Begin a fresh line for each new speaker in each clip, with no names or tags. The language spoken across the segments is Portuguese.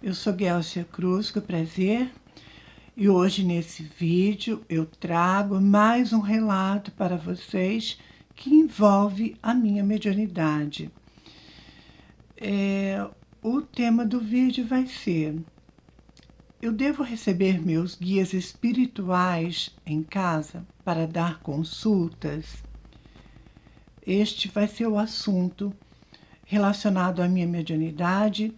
Eu sou Guelcia Cruz, com prazer, e hoje nesse vídeo eu trago mais um relato para vocês que envolve a minha mediunidade. O tema do vídeo vai ser: eu devo receber meus guias espirituais em casa para dar consultas? Este vai ser o assunto relacionado à minha mediunidade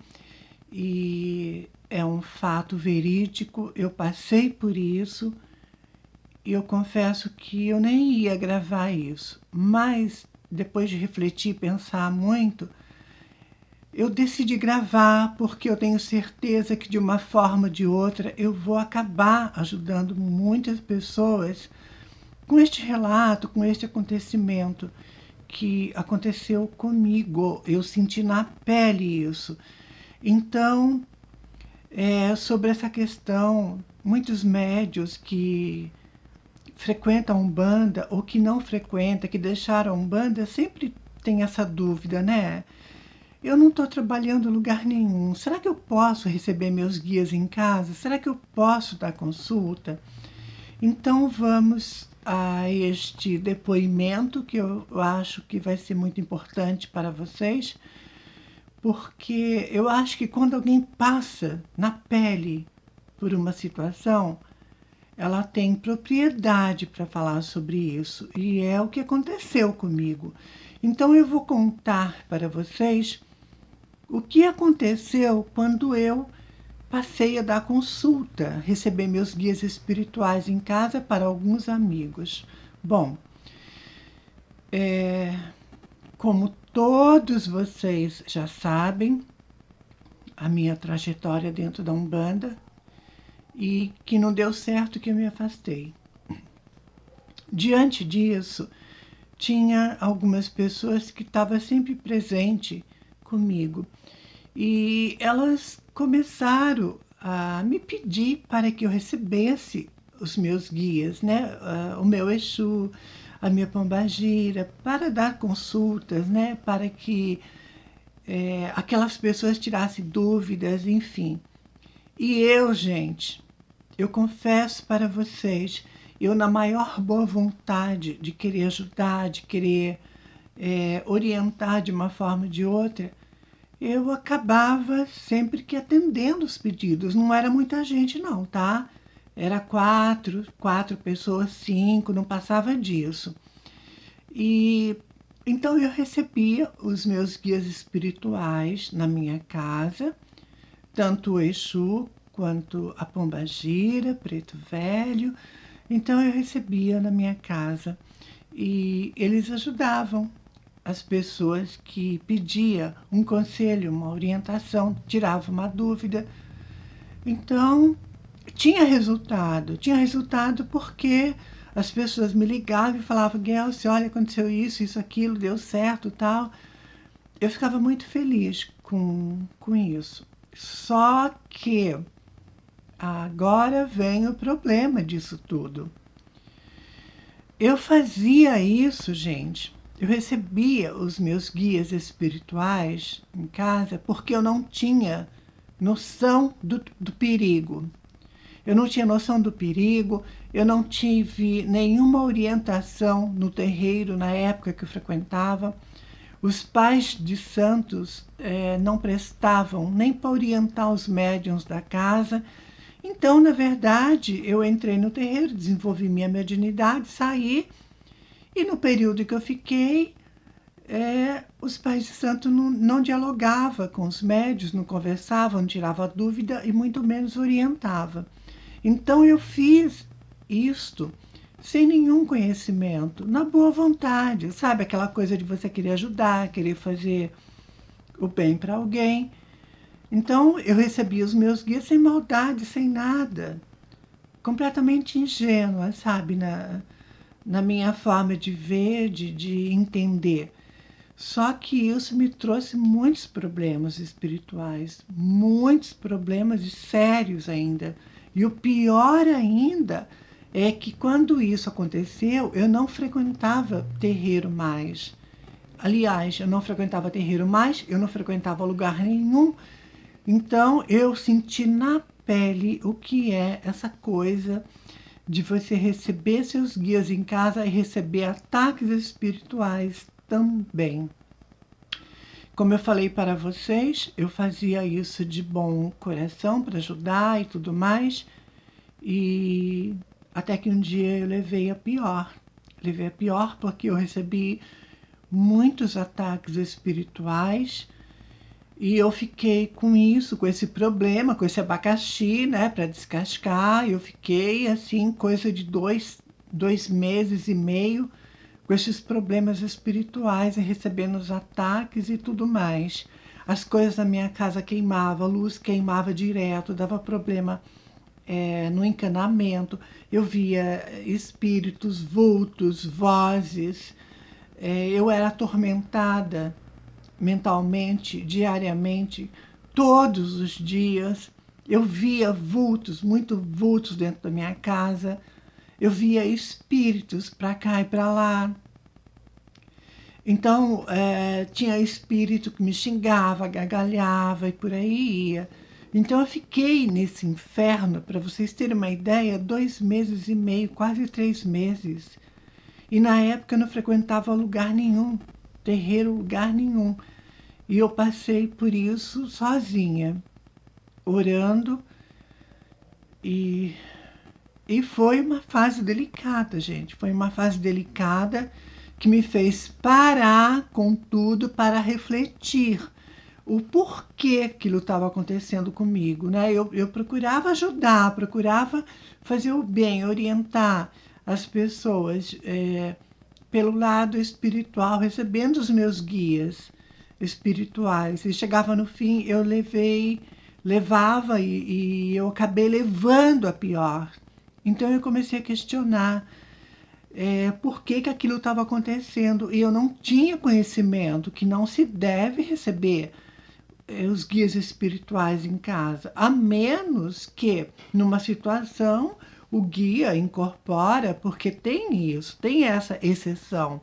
e é um fato verídico. Eu passei por isso e eu confesso que eu nem ia gravar isso, mas depois de refletir e pensar muito, eu decidi gravar porque eu tenho certeza que de uma forma ou de outra eu vou acabar ajudando muitas pessoas com este relato, com este acontecimento que aconteceu comigo. Eu senti na pele isso. Então, sobre essa questão, muitos médios que frequentam Umbanda ou que não frequentam, que deixaram Umbanda, sempre tem essa dúvida, né? Eu não estou trabalhando em lugar nenhum. Será que eu posso receber meus guias em casa? Será que eu posso dar consulta? Então vamos a este depoimento que eu acho que vai ser muito importante para vocês, porque eu acho que quando alguém passa na pele por uma situação, ela tem propriedade para falar sobre isso, e é o que aconteceu comigo. Então eu vou contar para vocês o que aconteceu quando eu passei a dar consulta, receber meus guias espirituais em casa para alguns amigos. Bom, como todos vocês já sabem, a minha trajetória dentro da Umbanda, e que não deu certo, que eu me afastei. Diante disso, tinha algumas pessoas que estavam sempre presentes comigo, e elas começaram a me pedir para que eu recebesse os meus guias, né? O meu Exu, a minha Pombagira, para dar consultas, né? Para que aquelas pessoas tirassem dúvidas, enfim. E eu, gente, eu confesso para vocês, eu na maior boa vontade de querer ajudar, de querer orientar de uma forma ou de outra, eu acabava sempre que atendendo os pedidos. Não era muita gente não, tá? Era quatro pessoas, 5, não passava disso. E então eu recebia os meus guias espirituais na minha casa, tanto o Exu quanto a Pombagira, Preto Velho. Então eu recebia na minha casa e eles ajudavam as pessoas que pediam um conselho, uma orientação, tiravam uma dúvida. Então, tinha resultado porque as pessoas me ligavam e falavam: Guelcia, olha, aconteceu isso, aquilo, deu certo, tal. Eu ficava muito feliz com isso. Só que agora vem o problema disso tudo. Eu fazia isso, gente. Eu recebia os meus guias espirituais em casa porque eu não tinha noção do perigo. Eu não tinha noção do perigo, eu não tive nenhuma orientação no terreiro na época que eu frequentava. Os pais de santos não prestavam nem para orientar os médiuns da casa. Então, na verdade, eu entrei no terreiro, desenvolvi minha mediunidade, saí, e no período que eu fiquei, os pais de santo não dialogavam com os médiuns, não conversavam, não tiravam dúvida e muito menos orientava. Então eu fiz isto sem nenhum conhecimento, na boa vontade, sabe? Aquela coisa de você querer ajudar, querer fazer o bem para alguém. Então eu recebi os meus guias sem maldade, sem nada, completamente ingênua, sabe? Na minha forma de ver, de entender. Só que isso me trouxe muitos problemas espirituais, muitos problemas e sérios ainda. E o pior ainda é que quando isso aconteceu, eu não frequentava terreiro mais. Aliás, eu não frequentava terreiro mais, eu não frequentava lugar nenhum, Então eu senti na pele o que é essa coisa de você receber seus guias em casa e receber ataques espirituais também. Como eu falei para vocês, eu fazia isso de bom coração para ajudar e tudo mais, e até que um dia eu levei a pior. Levei a pior porque eu recebi muitos ataques espirituais e eu fiquei com isso, com esse problema, com esse abacaxi, né, para descascar. Eu fiquei assim, coisa de dois meses e meio com esses problemas espirituais e recebendo os ataques e tudo mais. As coisas na minha casa queimavam, a luz queimava direto, dava problema no encanamento. Eu via espíritos, vultos, vozes. Eu era atormentada mentalmente, diariamente, todos os dias. Eu via vultos, muito vultos dentro da minha casa. Eu via espíritos para cá e para lá. Então, tinha espírito que me xingava, gargalhava e por aí ia. Então, eu fiquei nesse inferno, para vocês terem uma ideia, 2 meses e meio, quase 3 meses. E na época eu não frequentava lugar nenhum, terreiro, lugar nenhum. E eu passei por isso sozinha, orando, e, e foi uma fase delicada, gente. Foi uma fase delicada que me fez parar com tudo para refletir o porquê aquilo estava acontecendo comigo, né? Eu procurava ajudar, procurava fazer o bem, orientar as pessoas pelo lado espiritual, recebendo os meus guias espirituais. E chegava no fim, eu levava e eu acabei levando a pior. Então eu comecei a questionar por que aquilo estava acontecendo, e eu não tinha conhecimento que não se deve receber os guias espirituais em casa, a menos que numa situação o guia incorpora, porque tem isso, tem essa exceção.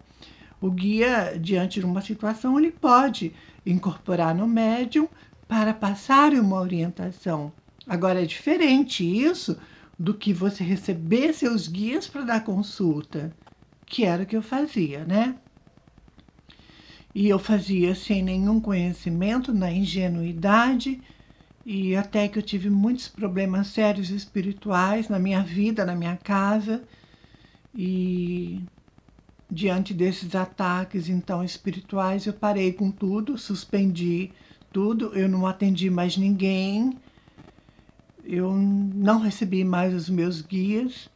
O guia, diante de uma situação, ele pode incorporar no médium para passar uma orientação. Agora, é diferente isso do que você receber seus guias para dar consulta, que era o que eu fazia, né? E eu fazia sem nenhum conhecimento, na ingenuidade, e até que eu tive muitos problemas sérios espirituais na minha vida, na minha casa, e diante desses ataques então espirituais, eu parei com tudo, suspendi tudo, eu não atendi mais ninguém, eu não recebi mais os meus guias.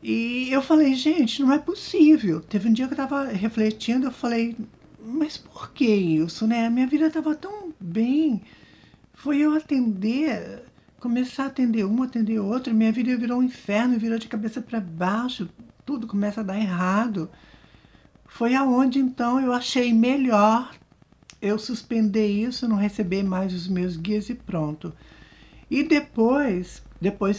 E eu falei, gente, não é possível. Teve um dia que eu estava refletindo, eu falei, mas por que isso, né? A minha vida estava tão bem. Foi eu atender, começar a atender um, atender outro, minha vida virou um inferno, virou de cabeça para baixo, tudo começa a dar errado. Foi aonde então eu achei melhor eu suspender isso, não receber mais os meus guias e pronto. E depois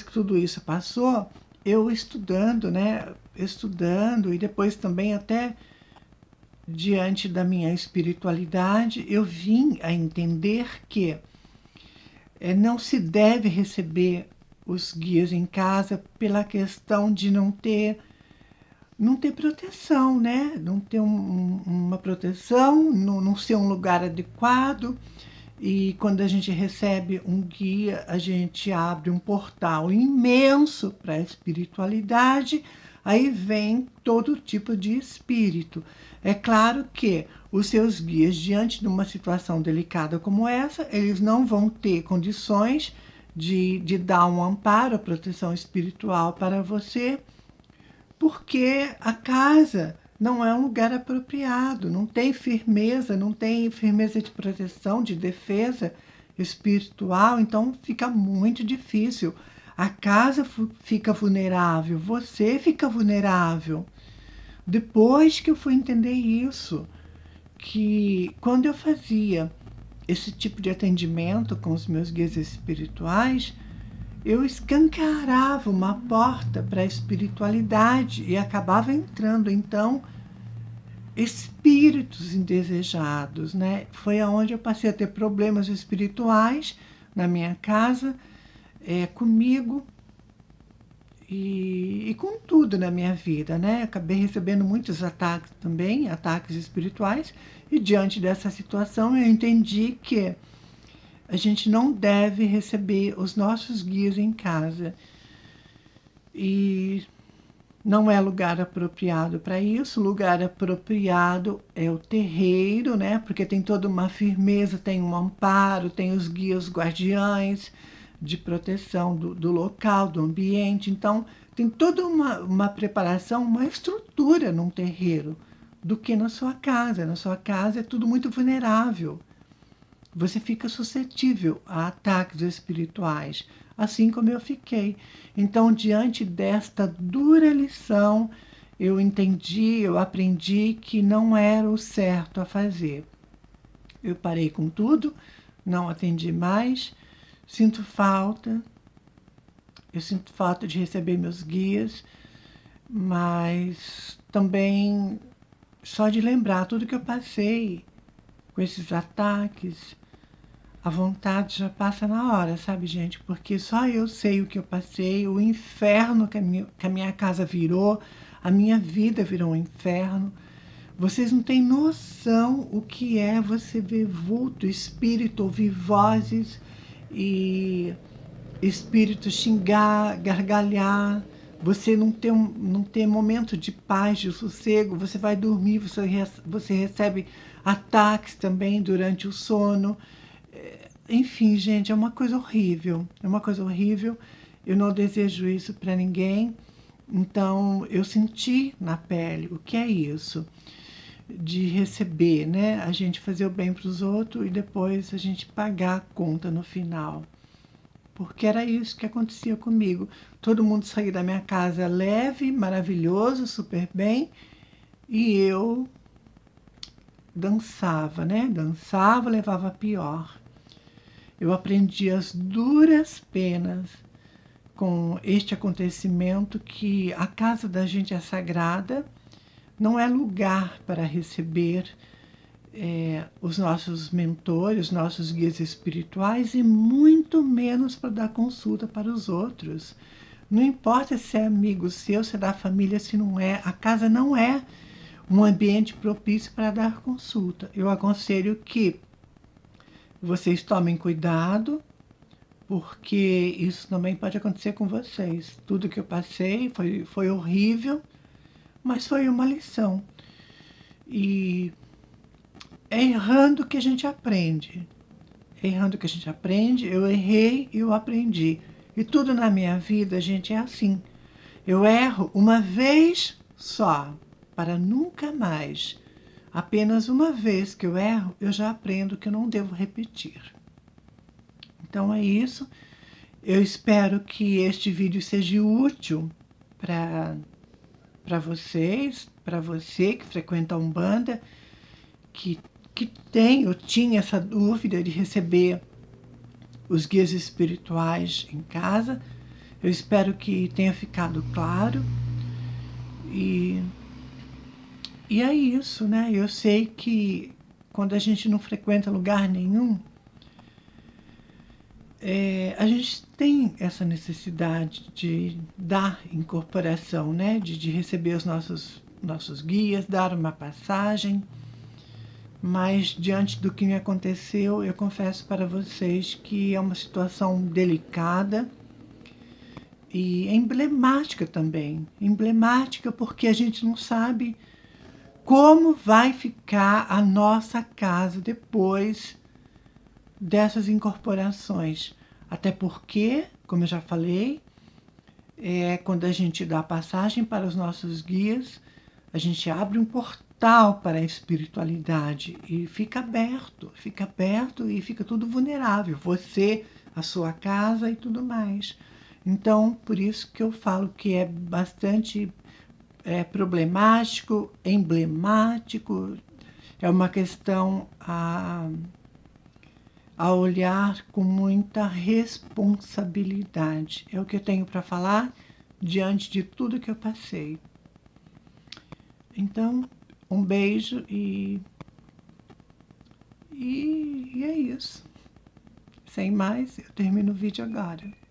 que tudo isso passou, eu estudando, né? Estudando, e depois também até diante da minha espiritualidade, eu vim a entender que não se deve receber os guias em casa pela questão de não ter proteção, né? Não ter uma proteção, não ser um lugar adequado. E quando a gente recebe um guia, a gente abre um portal imenso para a espiritualidade, aí vem todo tipo de espírito. É claro que os seus guias, diante de uma situação delicada como essa, eles não vão ter condições de dar um amparo, proteção espiritual para você, porque a casa não é um lugar apropriado, não tem firmeza de proteção, de defesa espiritual, então fica muito difícil. A casa fica vulnerável, você fica vulnerável. Depois que eu fui entender isso, que quando eu fazia esse tipo de atendimento com os meus guias espirituais, eu escancarava uma porta para a espiritualidade e acabava entrando, então, espíritos indesejados, né? Foi aonde eu passei a ter problemas espirituais na minha casa, comigo e com tudo na minha vida, né? Acabei recebendo muitos ataques também, ataques espirituais, e diante dessa situação eu entendi que a gente não deve receber os nossos guias em casa. E não é lugar apropriado para isso. Lugar apropriado é o terreiro, né? Porque tem toda uma firmeza, tem um amparo, tem os guias guardiães de proteção do local, do ambiente. Então, tem toda uma preparação, uma estrutura num terreiro do que na sua casa. Na sua casa é tudo muito vulnerável. Você fica suscetível a ataques espirituais, assim como eu fiquei. Então, diante desta dura lição, eu entendi, eu aprendi que não era o certo a fazer. Eu parei com tudo, não atendi mais, sinto falta, eu sinto falta de receber meus guias, mas também só de lembrar tudo que eu passei com esses ataques, a vontade já passa na hora, sabe, gente? Porque só eu sei o que eu passei, o inferno que a minha casa virou, a minha vida virou um inferno. Vocês não têm noção o que é você ver vulto, espírito, ouvir vozes e espírito xingar, gargalhar. Você não ter momento de paz, de sossego. Você vai dormir, você recebe ataques também durante o sono. Enfim, gente, é uma coisa horrível. É uma coisa horrível. Eu não desejo isso para ninguém. Então, eu senti na pele o que é isso de receber, né? A gente fazer o bem para os outros e depois a gente pagar a conta no final. Porque era isso que acontecia comigo. Todo mundo saía da minha casa leve, maravilhoso, super bem, e eu dançava, né? Dançava, levava a pior. Eu aprendi as duras penas com este acontecimento, que a casa da gente é sagrada, não é lugar para receber os nossos mentores, os nossos guias espirituais, e muito menos para dar consulta para os outros. Não importa se é amigo seu, se é da família, se não é, a casa não é um ambiente propício para dar consulta. Eu aconselho que vocês tomem cuidado, porque isso também pode acontecer com vocês. Tudo que eu passei foi horrível, mas foi uma lição. E é errando que a gente aprende. É errando que a gente aprende. Eu errei e eu aprendi. E tudo na minha vida, gente, é assim. Eu erro uma vez só, para nunca mais. Apenas uma vez que eu erro, eu já aprendo que eu não devo repetir. Então é isso. Eu espero que este vídeo seja útil para vocês, para você que frequenta a Umbanda, que tem ou tinha essa dúvida de receber os guias espirituais em casa. Eu espero que tenha ficado claro. E é isso, né? Eu sei que quando a gente não frequenta lugar nenhum, a gente tem essa necessidade de dar incorporação, né? De receber os nossos guias, dar uma passagem. Mas diante do que me aconteceu, eu confesso para vocês que é uma situação delicada e emblemática também. Emblemática porque a gente não sabe como vai ficar a nossa casa depois dessas incorporações. Até porque, como eu já falei, quando a gente dá passagem para os nossos guias, a gente abre um portal para a espiritualidade e fica aberto e fica tudo vulnerável. Você, a sua casa e tudo mais. Então, por isso que eu falo que é bastante problemático, emblemático, é uma questão a olhar com muita responsabilidade. É o que eu tenho para falar diante de tudo que eu passei. Então, Um beijo e é isso. Sem mais, eu termino o vídeo agora.